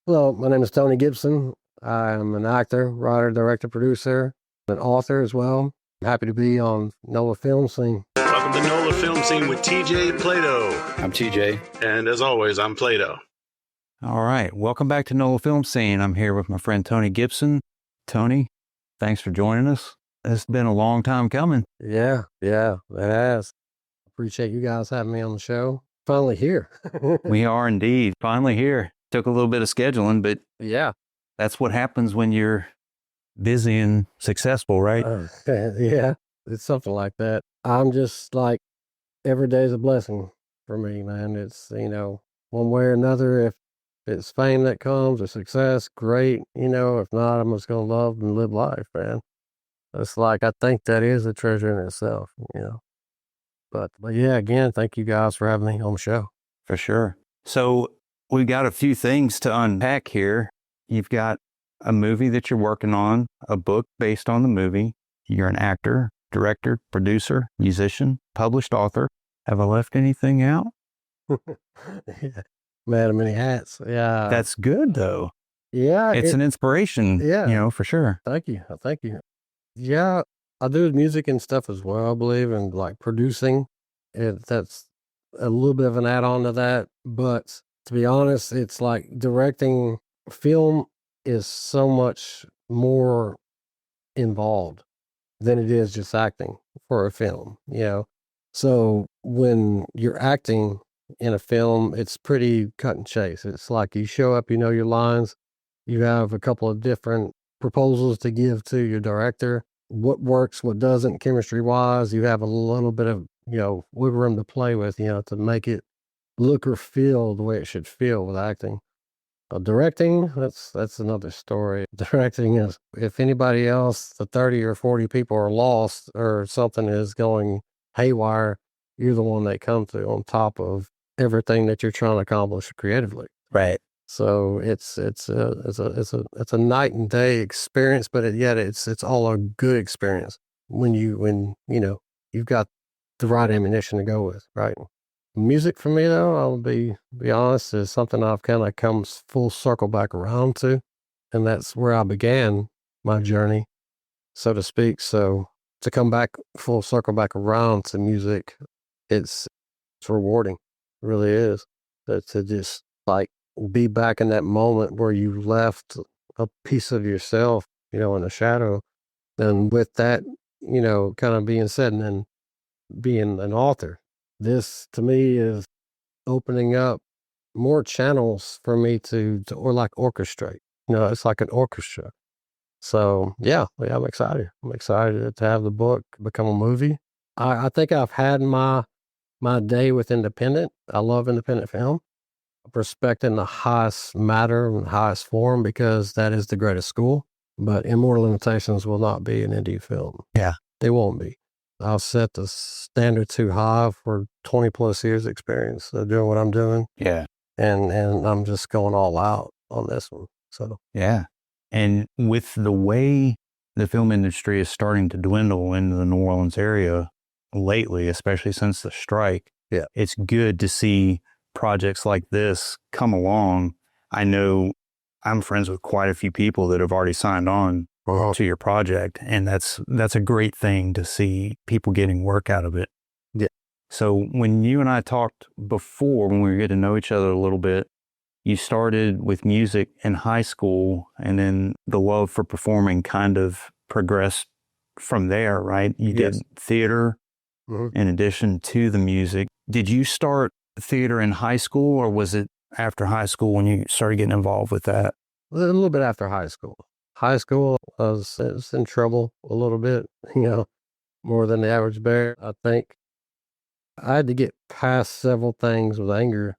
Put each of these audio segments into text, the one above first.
Hello, my name is Tony Gibson. I'm an actor, writer, director, producer, an author as well. I'm happy to be on NOLA Film Scene. Welcome to NOLA Film Scene with TJ Plaideau. I'm TJ. And as always, I'm Plaideau. All right. Welcome back to NOLA Film Scene. I'm here with my friend Tony Gibson. Tony, thanks for joining us. It's been a long time coming. Yeah, it has. Appreciate you guys having me on the show. Finally here. We are indeed finally here. Took a little bit of scheduling, but yeah, that's what happens when you're busy and successful, right? Yeah, it's something like that. I'm just like, every day is a blessing for me, man. It's, one way or another, if it's fame that comes or success, great. If not, I'm just going to love and live life, man. It's like, I think that is a treasure in itself. But yeah, again, thank you guys for having me on the show. For sure. So we've got a few things to unpack here. You've got a movie that you're working on, a book based on the movie. You're an actor, director, producer, musician, published author. Have I left anything out? Yeah. Man of many hats. Yeah. That's good, though. Yeah. It's an inspiration, for sure. Thank you. Thank you. Yeah, I do music and stuff as well, I believe, and like producing. That's a little bit of an add-on to that. But to be honest, it's like directing film is so much more involved than it is just acting for a film. So when you're acting in a film, it's pretty cut and chase. It's like you show up, you know your lines, you have a couple of different proposals to give to your director. What works, what doesn't, chemistry wise, you have a little bit of, wiggle room to play with, to make it look or feel the way it should feel with acting. Directing, that's another story. Directing is, if anybody else, the 30 or 40 people are lost or something is going haywire, you're the one they come to on top of everything that you're trying to accomplish creatively. Right. So it's a night and day experience, but yet it's all a good experience when you've got the right ammunition to go with, right? Music for me, though, I'll be honest, is something I've kind of come full circle back around to, and that's where I began my journey, so to speak. So to come back full circle back around to music, it's rewarding, it really is. To just like be back in that moment where you left a piece of yourself, in the shadow, and with that, kind of being said, and then being an author. This to me is opening up more channels for me to or like orchestrate. It's like an orchestra. So yeah, I'm excited. I'm excited to have the book become a movie. I think I've had my day with independent. I love independent film. I respect in the highest matter and highest form because that is the greatest school. But Immortal Limitations will not be an indie film. Yeah. They won't be. I'll set the standard too high for 20 plus years experience of doing what I'm doing. Yeah. And I'm just going all out on this one. So, yeah. And with the way the film industry is starting to dwindle into the New Orleans area lately, especially since the strike, it's good to see projects like this come along. I know I'm friends with quite a few people that have already signed on to your project, and that's a great thing to see people getting work out of it. Yeah. So when you and I talked before, when we were getting to know each other a little bit, you started with music in high school, and then the love for performing kind of progressed from there, right? You did theater in addition to the music. Did you start theater in high school, or was it after high school when you started getting involved with that? A little bit after high school. High school, I was in trouble a little bit, more than the average bear. I think I had to get past several things with anger,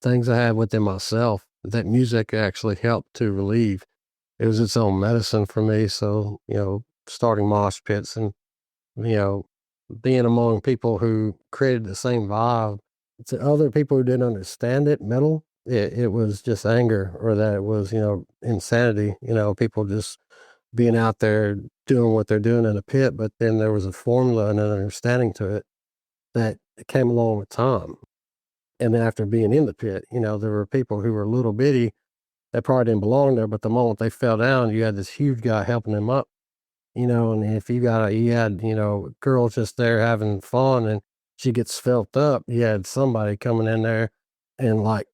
things I had within myself that music actually helped to relieve. It was its own medicine for me. So, starting mosh pits and, being among people who created the same vibe to other people who didn't understand it, metal. It was just anger, or that it was, insanity, people just being out there doing what they're doing in a pit, but then there was a formula and an understanding to it that came along with time. And then after being in the pit, there were people who were little bitty that probably didn't belong there, but the moment they fell down, you had this huge guy helping them up, and if you had, girls just there having fun and she gets felt up, you had somebody coming in there and like,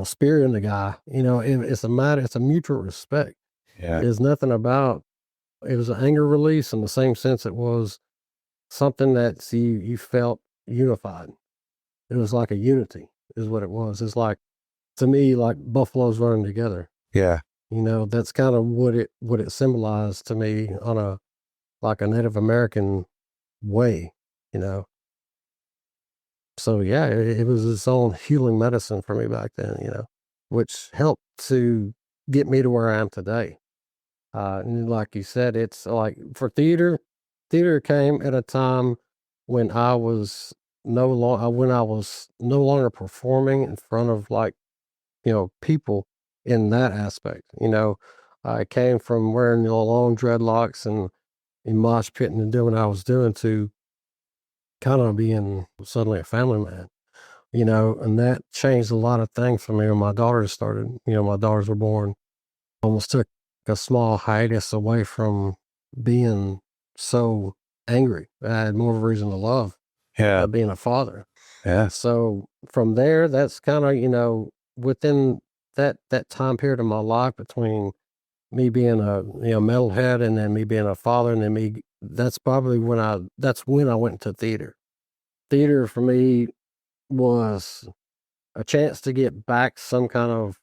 spearing the guy, it's a mutual respect. Yeah. There's nothing about, it was an anger release in the same sense it was something that you felt unified. It was like a unity is what it was. It's like, to me, like buffaloes running together. Yeah. That's kind of what it symbolized to me on a Native American way, you know. So yeah, it was its own healing medicine for me back then, which helped to get me to where I am today. And like you said, it's like for theater came at a time when I was no longer performing in front of people in that aspect. I came from wearing long dreadlocks and mosh pitting and doing what I was doing to kind of being suddenly a family man. And that changed a lot of things for me when my daughters started. My daughters were born. Almost took a small hiatus away from being so angry. I had more of a reason to love being a father. Yeah. So from there, that's kind of, within that time period of my life between me being a metalhead and then me being a father and then that's probably that's when I went into theater. Theater for me was a chance to get back some kind of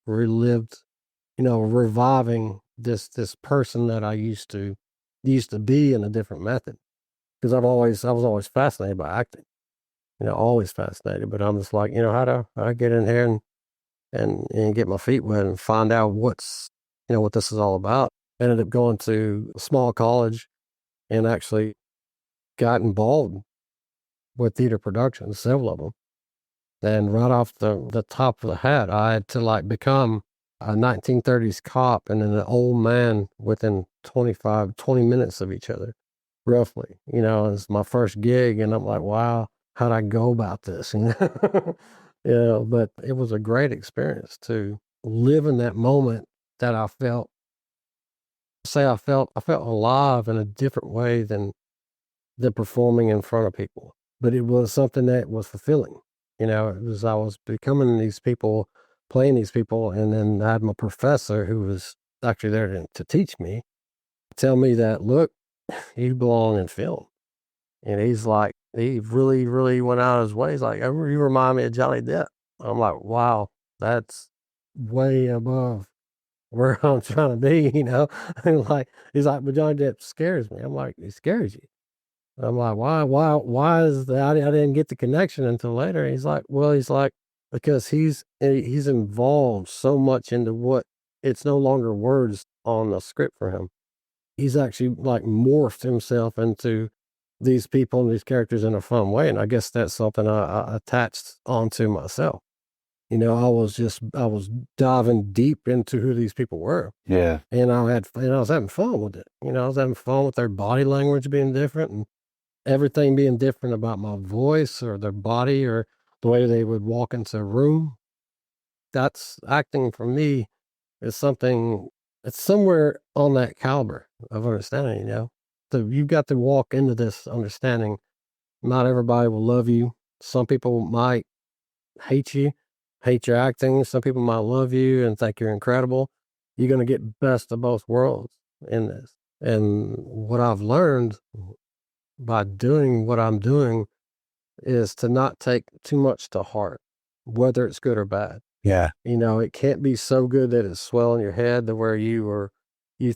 relived, reviving this person that I used to be in a different method. Because I was always fascinated by acting, always fascinated. But I'm just like, how do I get in here and get my feet wet and find out what this is all about. I ended up going to a small college and actually got involved with theater productions, several of them. And right off the top of the hat, I had to like become a 1930s cop and an old man within 20 minutes of each other, roughly. It's my first gig, and I'm like, wow, how'd I go about this? But it was a great experience to live in that moment that I felt alive in a different way than performing in front of people. But it was something that was fulfilling. I was becoming these people, playing these people, and then I had my professor who was actually there to teach me, tell me that, look, you belong in film. And he's like, he really, really went out of his way. He's like, you remind me of Johnny Depp. I'm like, wow, that's way above where I'm trying to be, And like, he's like, but Johnny Depp scares me. I'm like, he scares you? I'm like, why is that? I didn't get the connection until later. He's like, because he's involved so much into what it's no longer words on the script for him. He's actually like morphed himself into these people and these characters in a fun way. And I guess that's something I attached onto myself. I was diving deep into who these people were. Yeah. And I was having fun with it. I was having fun with their body language being different and everything being different about my voice or their body or the way they would walk into a room. That's acting for me is something, it's somewhere on that caliber of understanding. So you've got to walk into this understanding. Not everybody will love you. Some people might hate you, hate your acting. Some people might love you and think you're incredible. You're going to get best of both worlds in this. And what I've learned by doing what I'm doing is to not take too much to heart, whether it's good or bad. Yeah. It can't be so good that it's swelling your head to where you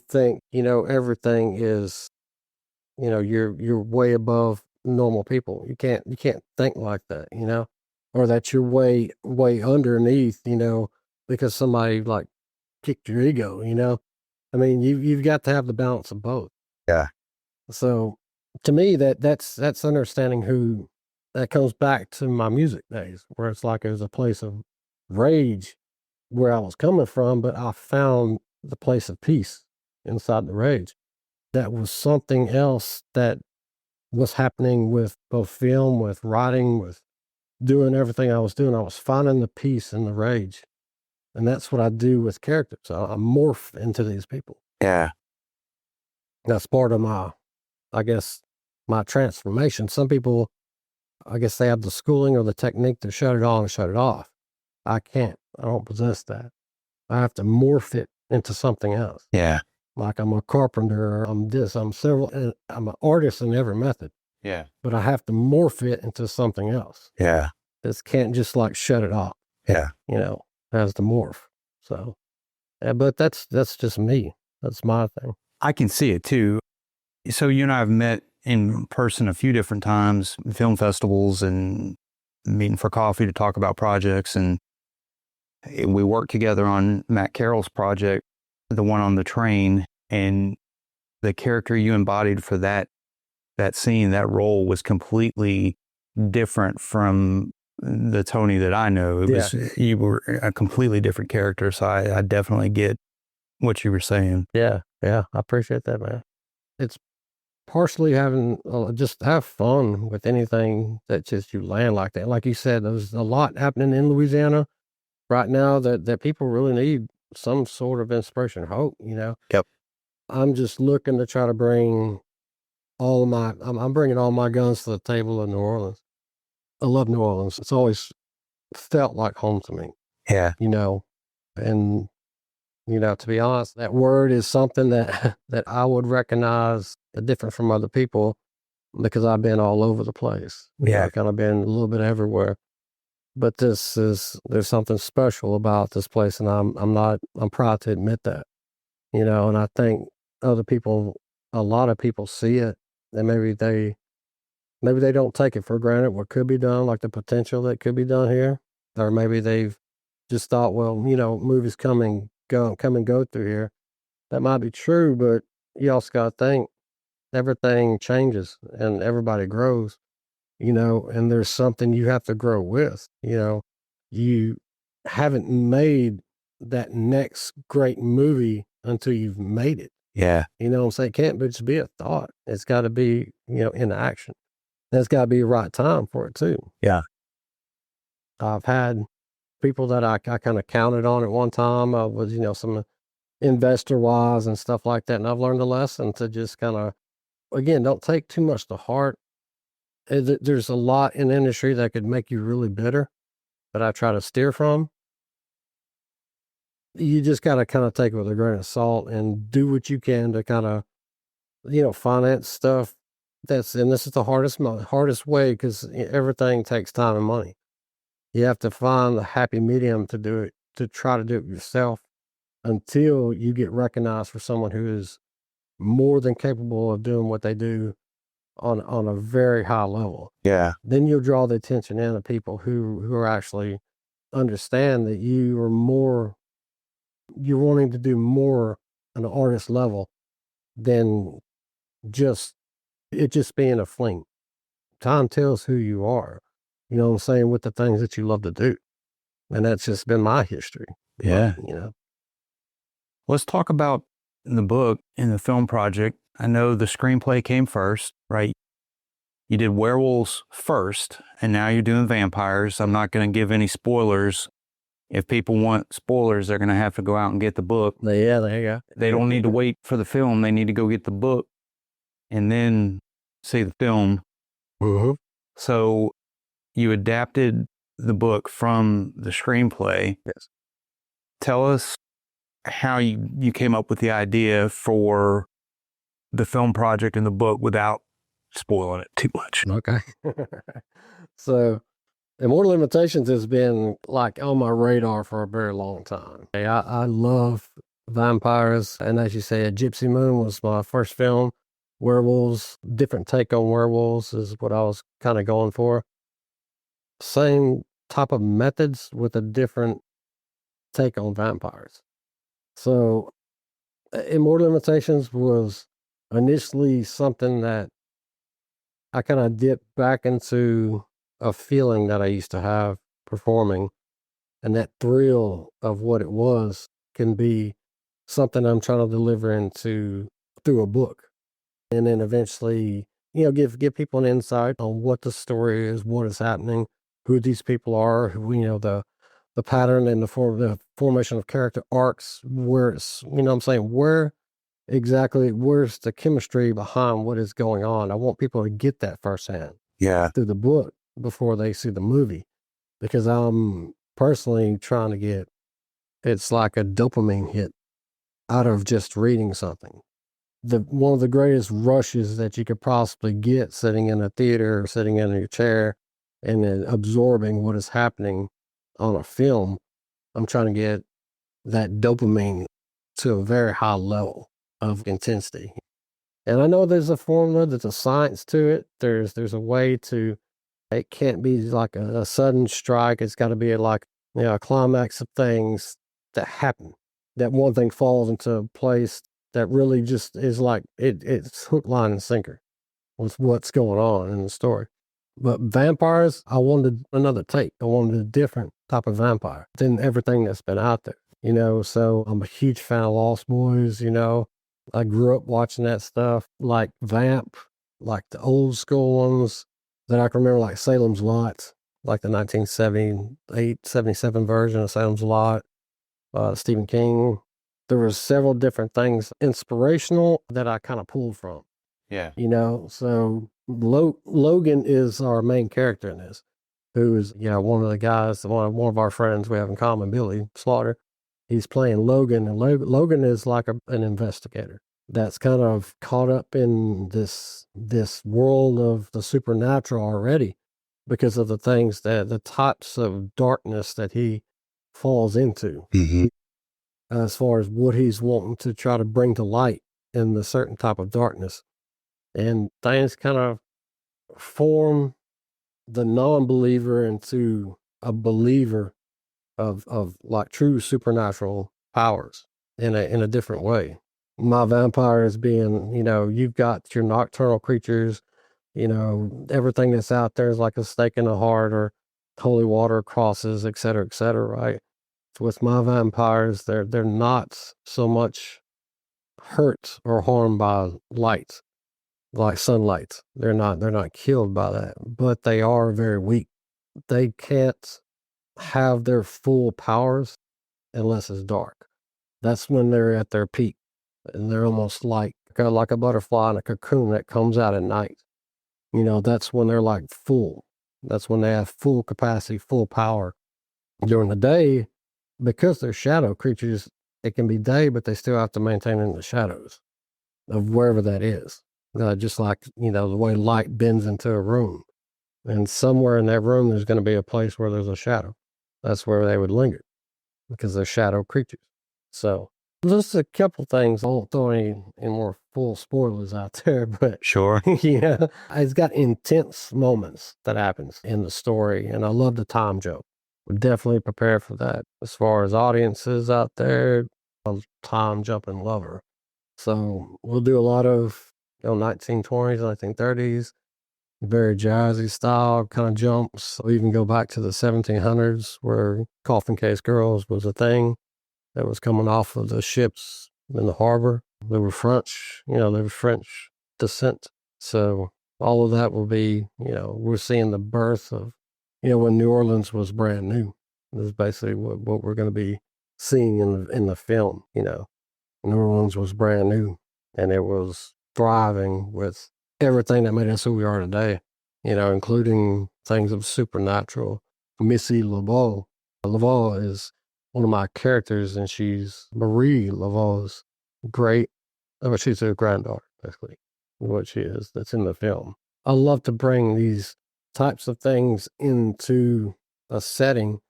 think, everything is, you're way above normal people. You can't think like that, or that you're way underneath, because somebody like kicked your ego, I mean, you've got to have the balance of both. Yeah. So to me, that's understanding who that comes back to my music days, where it's like it was a place of rage where I was coming from, but I found the place of peace inside the rage. That was something else that was happening with both film, with writing, with doing everything I was doing, I was finding the peace and the rage. And that's what I do with characters. I morph into these people. Yeah. That's part of I guess, my transformation. Some people, I guess they have the schooling or the technique to shut it on and shut it off. I can't. I don't possess that. I have to morph it into something else. Yeah. Like I'm a carpenter, or I'm this, I'm several, and I'm an artist in every method. Yeah. But I have to morph it into something else. Yeah. This can't just like shut it off. Yeah. It has to morph. So, but that's just me. That's my thing. I can see it too. So you and I have met in person a few different times, film festivals and meeting for coffee to talk about projects. And we worked together on Matt Carroll's project, the one on the train, and the character you embodied for that scene, that role was completely different from the Tony that I know. You were a completely different character. So I definitely get what you were saying. Yeah. I appreciate that, man. It's partially having, just have fun with anything that just you land like that. Like you said, there's a lot happening in Louisiana right now that people really need some sort of inspiration, hope, Yep. I'm just looking to try to bring I'm bringing all my guns to the table in New Orleans. I love New Orleans. It's always felt like home to me. Yeah. And, to be honest, that word is something that I would recognize different from other people because I've been all over the place. I've kind of been a little bit everywhere. But there's something special about this place, and I'm proud to admit that. And I think a lot of people see it, and maybe they don't take it for granted what could be done, like the potential that could be done here. Or maybe they've just thought, well, movies come and go through here. That might be true, but you also got to think everything changes and everybody grows, and there's something you have to grow with. You haven't made that next great movie until you've made it. Yeah. You know what I'm saying? It can't just be a thought. It's got to be, in action. And it's got to be the right time for it too. Yeah. I've had people that I kind of counted on at one time. I was, some investor wise and stuff like that. And I've learned a lesson to just kind of, again, don't take too much to heart. There's a lot in the industry that could make you really bitter, but I try to steer from. You just got to kind of take it with a grain of salt and do what you can to kind of, finance stuff. And this is the hardest way because everything takes time and money. You have to find the happy medium to do it, to try to do it yourself until you get recognized for someone who is more than capable of doing what they do on a very high level. Yeah. Then you'll draw the attention in of people who are actually understand that you're wanting to do more on an artist level than just being a fling. Time tells who you are, you know what I'm saying, with the things that you love to do. And that's just been my history. Yeah. Let's talk about the book and the film project. I know the screenplay came first, right? You did werewolves first, and now you're doing vampires. I'm not going to give any spoilers. If people want spoilers, they're going to have to go out and get the book. Yeah, there you go. They don't need to wait for the film. They need to go get the book and then see the film. Mm-hmm. So you adapted the book from the screenplay. Yes. Tell us how you came up with the idea for the film project and the book without spoiling it too much. Okay. So Immortal Limitations has been like on my radar for a very long time. I love vampires. And as you said, Gypsy Moon was my first film. Werewolves, different take on werewolves is what I was kind of going for. Same type of methods with a different take on vampires. So Immortal Limitations was initially something that I kind of dipped back into a feeling that I used to have performing, and that thrill of what it was can be something I'm trying to deliver through a book, and then eventually, give people an insight on what the story is, what is happening, who these people are, who, the pattern and the formation of character arcs, where it's, I'm saying, where's the chemistry behind what is going on. I want people to get that firsthand through the book before they see the movie, because I'm personally trying to get, it's like a dopamine hit out of just reading something. One of the greatest rushes that you could possibly get sitting in a theater or sitting in your chair and then absorbing what is happening on a film. I'm trying to get that dopamine to a very high level of intensity. And I know there's a formula, there's a science to it. There's a way to, it can't be like a sudden strike. It's got to be like, a climax of things that happen. That one thing falls into a place that really just is like, it's hook, line, and sinker with what's going on in the story. But vampires, I wanted another take. I wanted a different type of vampire than everything that's been out there, so I'm a huge fan of Lost Boys, I grew up watching that stuff, like Vamp, like the old school ones that I can remember, like Salem's Lot, like the 1978, 77 version of Salem's Lot, Stephen King. There were several different things inspirational that I kind of pulled from. Yeah. So Logan is our main character in this, who is, one of the guys, one of our friends we have in common, Billy Slaughter. He's playing Logan, and Logan is like an investigator that's kind of caught up in this world of the supernatural already because of the types of darkness that he falls into. Mm-hmm. As far as what he's wanting to try to bring to light in the certain type of darkness. And things kind of form the non-believer into a believer of like true supernatural powers in a different way. My vampires being, you've got your nocturnal creatures, everything that's out there is like a stake in the heart or holy water crosses, et cetera, right? So with my vampires, they're not so much hurt or harmed by light, like sunlight. They're not killed by that, but they are very weak. They can't have their full powers unless it's dark. That's when they're at their peak, and they're almost like a butterfly in a cocoon that comes out at night. That's when they're like full. That's when they have full capacity, full power. During the day, because they're shadow creatures, it can be day, but they still have to maintain in the shadows of wherever that is. Just like, the way light bends into a room. And somewhere in that room, there's going to be a place where there's a shadow. That's where they would linger because they're shadow creatures. So just a couple things. I won't throw any more full spoilers out there, but Sure. It's got intense moments that happens in the story. And I love the time jump. We're definitely prepared for that. As far as audiences out there, I'm a time jumping lover. So we'll do a lot of 1920s, 1930s, very jazzy style kind of jumps. We even go back to the 1700s where coffin case girls was a thing that was coming off of the ships in the harbor. They were French, they were French descent. So all of that will be, we're seeing the birth of, when New Orleans was brand new. This is basically what we're going to be seeing in the film. New Orleans was brand new, and it was thriving with everything that made us who we are today, including things of supernatural. Missy Laveau. Laveau is one of my characters, and she's Marie Laveau's she's her granddaughter, basically, what she is, that's in the film. I love to bring these types of things into a setting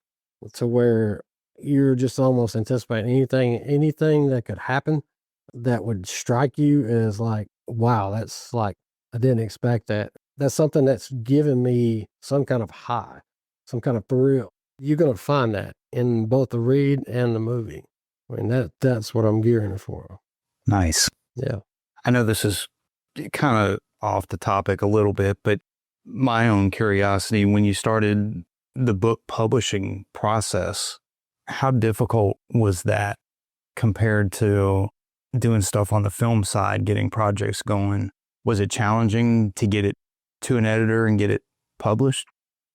to where you're just almost anticipating anything that could happen that would strike you as like, wow, that's like, I didn't expect that. That's something that's given me some kind of high, some kind of thrill. You're going to find that in both the read and the movie. I mean, that's what I'm gearing for. Nice. Yeah. I know this is kind of off the topic a little bit, but my own curiosity, when you started the book publishing process, how difficult was that compared to doing stuff on the film side, getting projects going? Was it challenging to get it to an editor and get it published?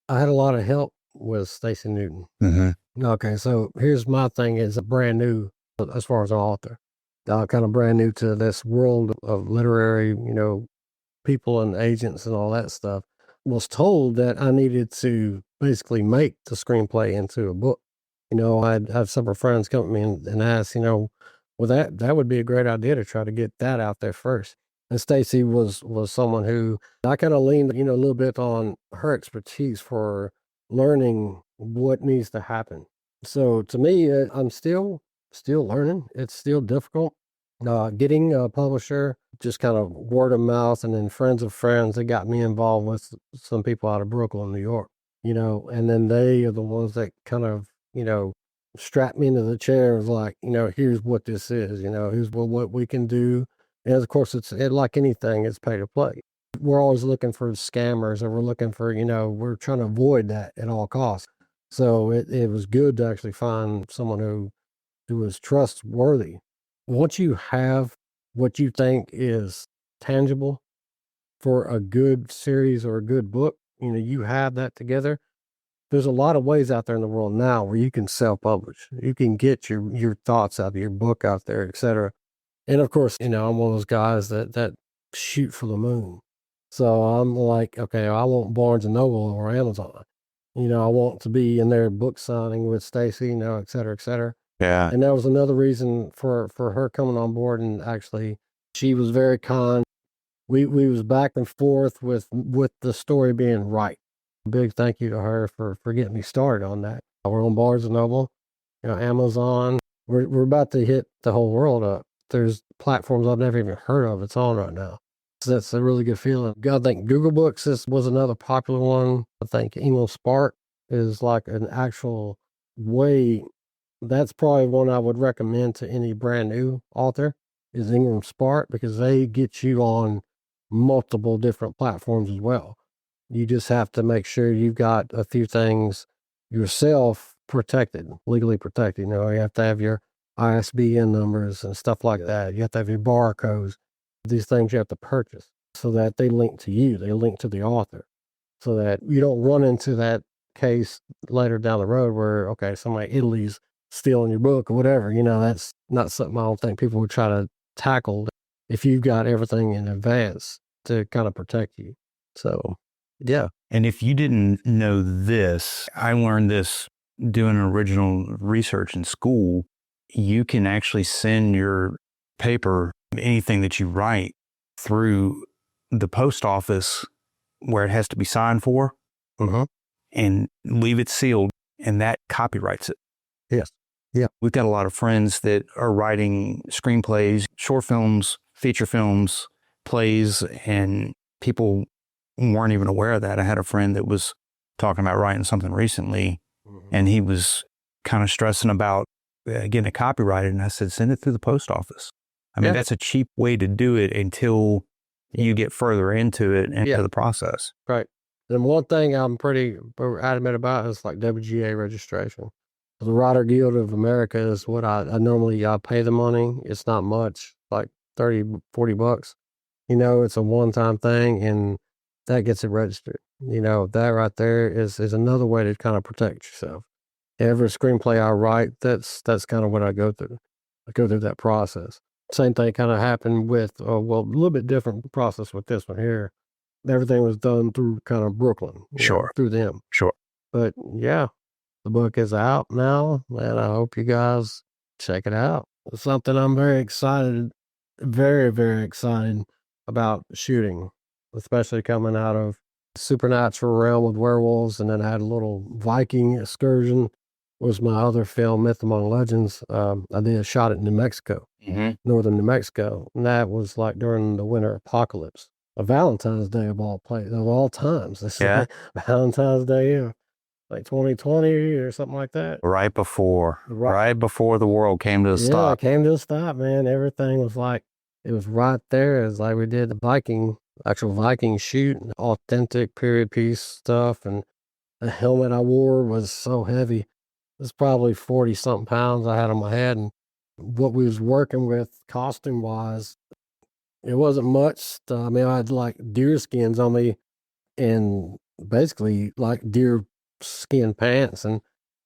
I had a lot of help with Stacey Newton. Mm-hmm. Okay, so here's my thing: is brand new as far as an author, kind of brand new to this world of literary, people and agents and all that stuff. Was told that I needed to basically make the screenplay into a book. I'd have several friends come to me and ask, well, that would be a great idea to try to get that out there first. And Stacy was someone who I kind of leaned, a little bit on her expertise for learning what needs to happen. So to me, I'm still learning. It's still difficult. Getting a publisher, just kind of word of mouth, and then friends of friends that got me involved with some people out of Brooklyn, New York, and then they are the ones that kind of, strapped me into the chair of like, here's what this is, here's what we can do. And of course, like anything, it's pay to play. We're always looking for scammers, and we're looking for, we're trying to avoid that at all costs. So it was good to actually find someone who was trustworthy. Once you have what you think is tangible for a good series or a good book, you have that together. There's a lot of ways out there in the world now where you can self-publish. You can get your thoughts out of your book out there, etc. And of course, I'm one of those guys that shoot for the moon. So I'm like, okay, I want Barnes and Noble or Amazon. I want to be in their book signing with Stacy, et cetera, et cetera. Yeah. And that was another reason for her coming on board. And actually, she was very kind. We was back and forth with the story being right. Big thank you to her for getting me started on that. We're on Barnes and Noble, Amazon. We're about to hit the whole world up. There's platforms I've never even heard of. It's on right now. So that's a really good feeling. I think Google Books was another popular one. I think English Spark is like an actual way. That's probably one I would recommend to any brand new author is Ingram Spark, because they get you on multiple different platforms as well. You just have to make sure you've got a few things yourself protected, legally protected. You have to have your ISBN numbers and stuff like that. You have to have your barcodes. These things you have to purchase so that they link to you. They link to the author so that you don't run into that case later down the road where, okay, somebody in Italy's stealing your book or whatever. That's not something I don't think people would try to tackle if you've got everything in advance to kind of protect you. So, yeah. And if you didn't know this, I learned this doing original research in school. You can actually send your paper, anything that you write, through the post office where it has to be signed for, and leave it sealed, and that copyrights it. Yes. Yeah. We've got a lot of friends that are writing screenplays, short films, feature films, plays, and people weren't even aware of that. I had a friend that was talking about writing something recently, and he was kind of stressing about getting it copyrighted. And I said, send it through the post office. I mean, that's a cheap way to do it until you get further into it and into the process. Right. And one thing I'm pretty adamant about is like WGA registration. The Writer Guild of America is what I normally pay the money. It's not much, like $30-$40. It's a one-time thing, and that gets it registered. That right there is another way to kind of protect yourself. Every screenplay I write, that's kind of what I go through. I go through that process. Same thing kind of happened with, a little bit different process with this one here. Everything was done through kind of Brooklyn. Through them. Sure. But yeah, the book is out now, and I hope you guys check it out. It's something I'm very excited, very, very excited about shooting, especially coming out of supernatural realm with werewolves. And then I had a little Viking excursion, was my other film, Myth Among Legends. I did a shot at New Mexico, northern New Mexico. And that was like during the winter apocalypse. A Valentine's Day of all times. It's like Valentine's Day, like 2020 or something like that. Right before the world came to a stop. Yeah, it came to a stop, man. Everything was like, it was right there. It's like we did the actual Viking shoot, authentic period piece stuff. And the helmet I wore was so heavy. It was probably 40 something pounds I had on my head. And what we was working with costume wise, it wasn't much. I mean, I had like deer skins on me and basically like deer skin pants, and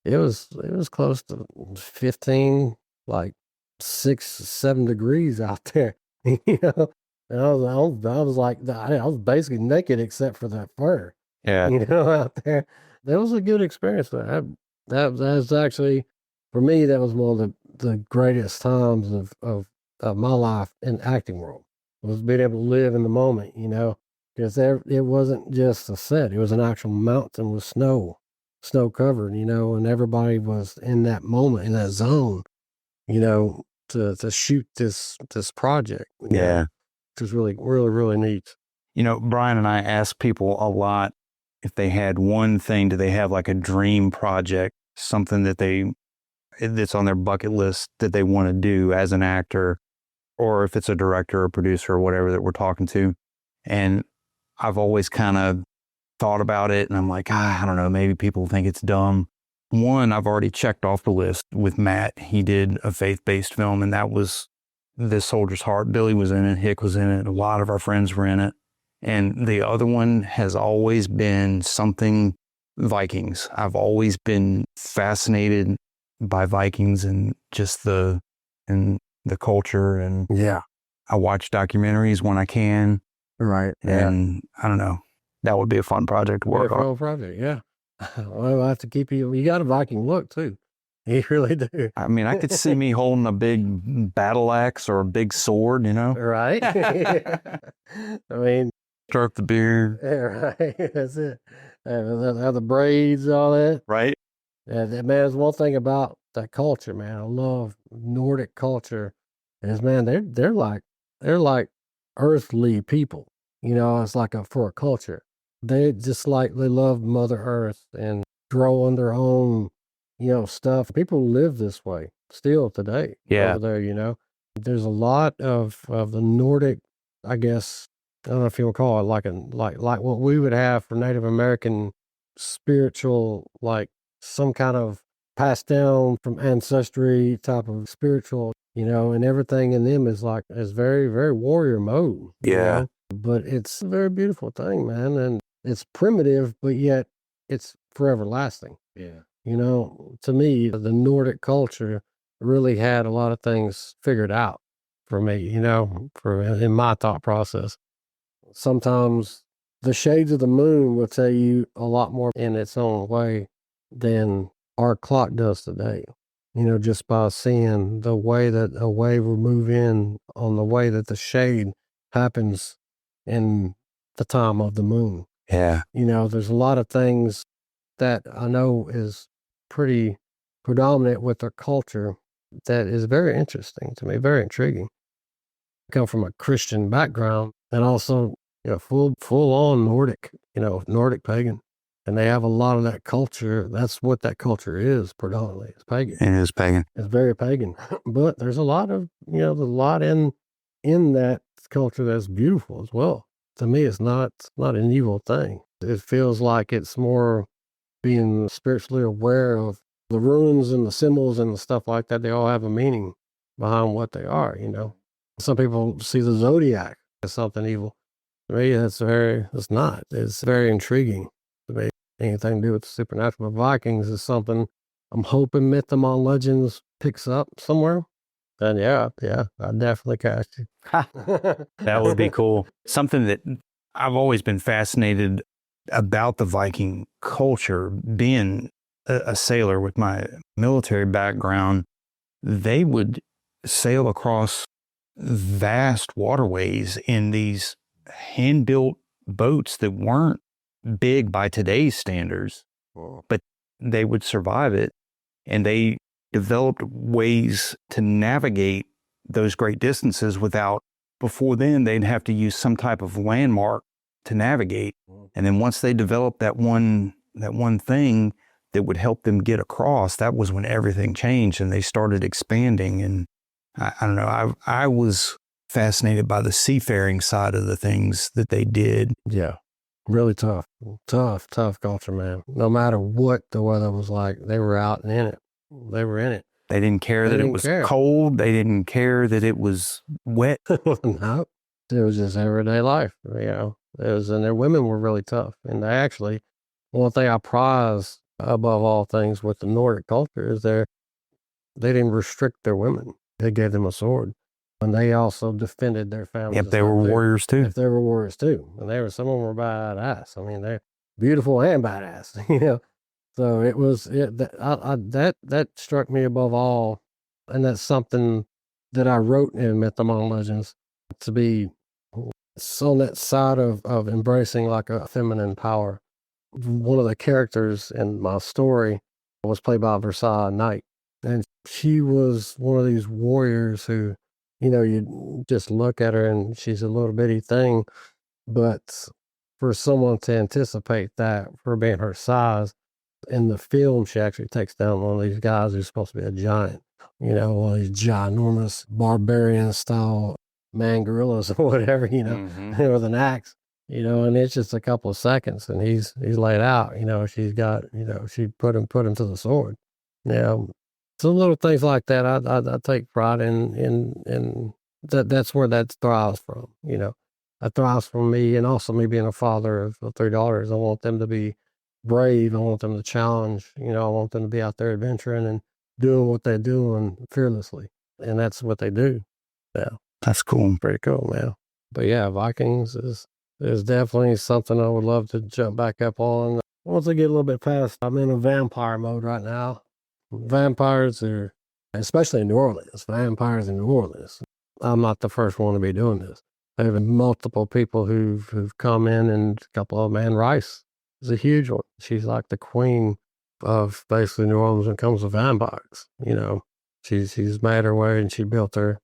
it was close to 15, like 6-7 degrees out there, you know. And I was like, I was basically naked except for that fur, Yeah. you know, out there. That was a good experience. That was actually, for me, that was one of the greatest times of my life in the acting world, was being able to live in the moment, you know, because it wasn't just a set. It was an actual mountain with snow covered, you know, and everybody was in that moment, in that zone, you know, to shoot this project. Yeah. Which was really, really, really neat. You know, Brian and I ask people a lot if they had one thing, do they have like a dream project, something that's on their bucket list that they want to do as an actor, or if it's a director or producer or whatever that we're talking to. And I've always kind of thought about it, and I'm like, I don't know, maybe people think it's dumb. One, I've already checked off the list with Matt. He did a faith-based film, and that was This Soldier's Heart. Billy was in it, Hick was in it, a lot of our friends were in it. And the other one has always been something Vikings. I've always been fascinated by Vikings and just the culture. And yeah, I watch documentaries when I can. Right. And I don't know, that would be a fun project to work on. Project, yeah. Well, I have to keep you got a Viking look too. You really do. I mean, I could see me holding a big battle axe or a big sword, you know? Right. I mean, Stroke the beard. yeah, right. That's it. Have the braids, all that. Right. Yeah, man, there's one thing about that culture, man. I love Nordic culture. Is, man, they're like earthly people. You know, it's like for a culture. They love Mother Earth and growing their own, you know, stuff. People live this way still today. Yeah. Over there, you know. There's a lot of the Nordic, I guess, I don't know if you would call it like what we would have for Native American spiritual, like some kind of passed down from ancestry type of spiritual, you know, and everything in them is very, very warrior mode. You know? But it's a very beautiful thing, man. And it's primitive, but yet it's forever lasting. Yeah. You know, to me, the Nordic culture really had a lot of things figured out for me, you know, in my thought process. Sometimes the shades of the moon will tell you a lot more in its own way than our clock does today. You know, just by seeing the way that a wave will move in on the way that the shade happens in the time of the moon. Yeah. You know, there's a lot of things that I know is pretty predominant with their culture that is very interesting to me, very intriguing. I come from a Christian background and also, you know, full on Nordic, you know, Nordic pagan. And they have a lot of that culture. That's what that culture is predominantly. It's pagan. It is pagan. It's very pagan. But there's a lot of, you know, there's a lot in that culture that's beautiful as well. To me, it's not an evil thing. It feels like it's more being spiritually aware of the runes and the symbols and the stuff like that. They all have a meaning behind what they are, you know. Some people see the zodiac as something evil. To me, it's not. It's very intriguing to me. Anything to do with the supernatural. But Vikings is something I'm hoping Myth Among Legends picks up somewhere. Then yeah, I definitely cast you. That would be cool. Something that I've always been fascinated about the Viking culture, being a sailor with my military background, they would sail across vast waterways in these hand-built boats that weren't big by today's standards, but they would survive it. And they developed ways to navigate those great distances before then they'd have to use some type of landmark to navigate. And then once they developed that one thing that would help them get across, that was when everything changed and they started expanding. And I don't know, I was fascinated by the seafaring side of the things that they did. Yeah. Really tough culture, man. No matter what the weather was like, they were out and in it. They were in it. They didn't care that it was cold. They didn't care that it was wet. No, it was just everyday life, you know. And their women were really tough. And they actually, one thing I prize above all things with the Nordic culture is they didn't restrict their women. They gave them a sword. And they also defended their families. If they were warriors too. If they were warriors too. And some of them were badass. I mean, they're beautiful and badass, you know. So it was, that struck me above all. And that's something that I wrote in Myth Among Legends, to be on that side of embracing like a feminine power. One of the characters in my story was played by Versailles Knight. And she was one of these warriors who, you know, you just look at her and she's a little bitty thing. But for someone to anticipate that, for being her size, in the film, she actually takes down one of these guys who's supposed to be a giant, you know, one of these ginormous barbarian style man gorillas or whatever, you know, with an axe, you know, and it's just a couple of seconds and he's laid out, you know, she's got, you know, she put him to the sword. You know, so little things like that, I take pride in that's where that thrives from, you know. That thrives from me, and also me being a father of 3 daughters. I want them to be brave. I want them to challenge, you know, I want them to be out there adventuring and doing what they're doing fearlessly. And that's what they do. Yeah. That's cool. Pretty cool, man. But yeah, Vikings is definitely something I would love to jump back up on. Once I get a little bit past, I'm in a vampire mode right now. Vampires are, especially in New Orleans, vampires in New Orleans. I'm not the first one to be doing this. There have been multiple people who've come in, and a couple of them. Anne Rice is a huge one. She's like the queen of basically New Orleans when it comes to vampires. You know, she's made her way and she built her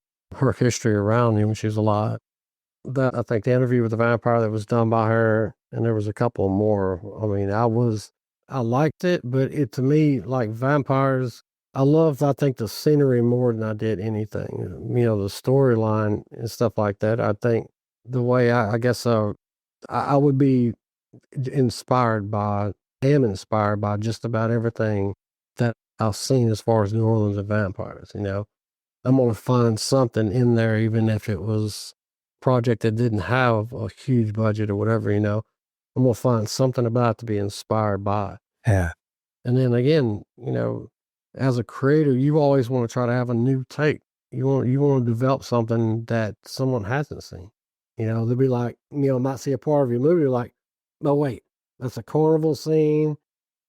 history around him when she was alive. I think the interview with the vampire that was done by her, and there was a couple more. I mean, I liked it, but to me, like vampires, I think the scenery more than I did anything. You know, the storyline and stuff like that. I think the way I guess I would be am inspired by just about everything that I've seen as far as New Orleans and vampires. You know, I'm going to find something in there, even if it was a project that didn't have a huge budget or whatever, you know. I'm going to find something about it to be inspired by. Yeah. And then again, you know, as a creator, you always want to try to have a new take. You want to develop something that someone hasn't seen. You know, they'll be like, you know, might see a part of your movie, like, oh wait, that's a carnival scene.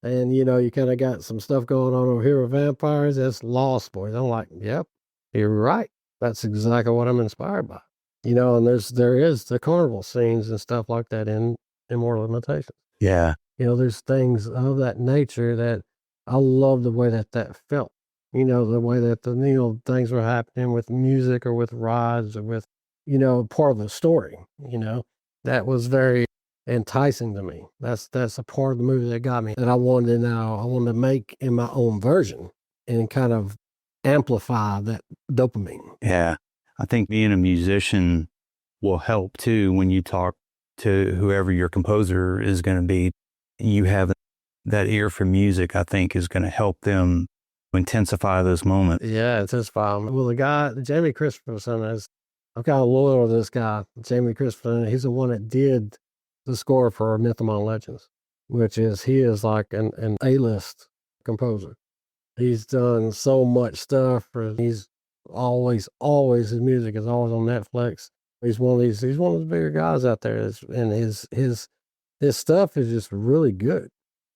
And, you know, you kind of got some stuff going on over here with vampires. That's Lost Boys. I'm like, yep, you're right. That's exactly what I'm inspired by. You know, and there is the carnival scenes and stuff like that in Immortal Limitations. Yeah. You know, there's things of that nature that I love the way that felt. You know, the way that the things were happening with music or with rides or with, you know, part of the story, you know, that was very enticing to me. That's a part of the movie that got me, that I wanted to make in my own version and kind of amplify that dopamine. Yeah. I think being a musician will help too when you talk to whoever your composer is going to be. You have that ear for music, I think, is going to help them intensify those moments. Yeah, intensify them. Well, the guy, Jamie Christopherson, I'm kind of loyal to this guy, Jamie Christopherson. He's the one that did the score for Myth Among Legends, he is like an A-list composer. He's done so much stuff. He's always, his music is always on Netflix. He's one of those bigger guys out there, and his stuff is just really good.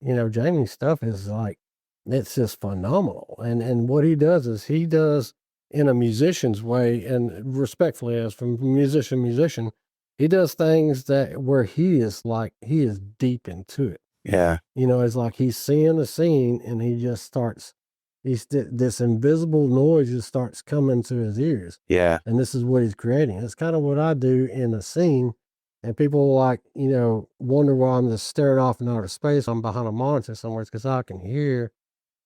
You know, Jamie's stuff is like, it's just phenomenal. And what he does is he does in a musician's way, and respectfully as from musician, he does things where he is deep into it. Yeah. You know, it's like he's seeing the scene and he just starts, this invisible noise just starts coming to his ears. Yeah. And this is what he's creating. It's kind of what I do in a scene. And people you know, wonder why I'm just staring off in outer space. I'm behind a monitor somewhere. It's because I can hear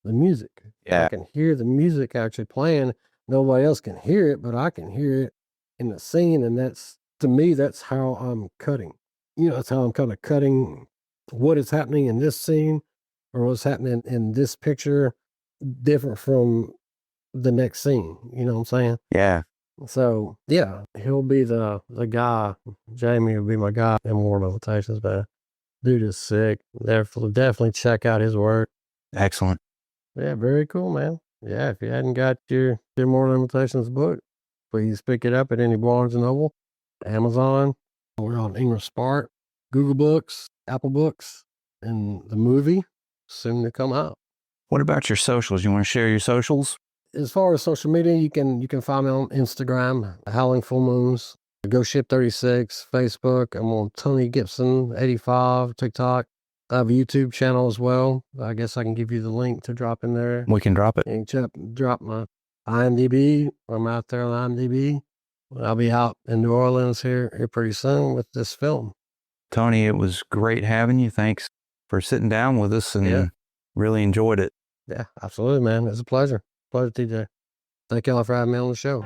the music. Yeah. I can hear the music actually playing. Nobody else can hear it, but I can hear it in the scene. And to me, that's how I'm cutting. You know, that's how I'm kind of cutting what is happening in this scene or what's happening in this picture different from the next scene. You know what I'm saying? Yeah. So, yeah, he'll be the guy. Jamie will be my guy in Immortal Limitations, man. Dude is sick. Definitely check out his work. Excellent. Yeah, very cool, man. Yeah, if you hadn't got your More Limitations book, please pick it up at any Barnes & Noble, Amazon. We're on English Spark, Google Books, Apple Books, and the movie soon to come out. What about your socials? You want to share your socials? As far as social media, you can find me on Instagram, Howling Full Moons, Go Ship 36, Facebook. I'm on Tony Gibson 85, TikTok. I have a YouTube channel as well. I guess I can give you the link to drop in there. We can drop it. And drop my IMDb. I'm out there on IMDb. I'll be out in New Orleans here pretty soon with this film. Tony, it was great having you. Thanks for sitting down with us, and really enjoyed it. Yeah, absolutely, man. It's a pleasure. Pleasure, TJ. Thank y'all for having me on the show.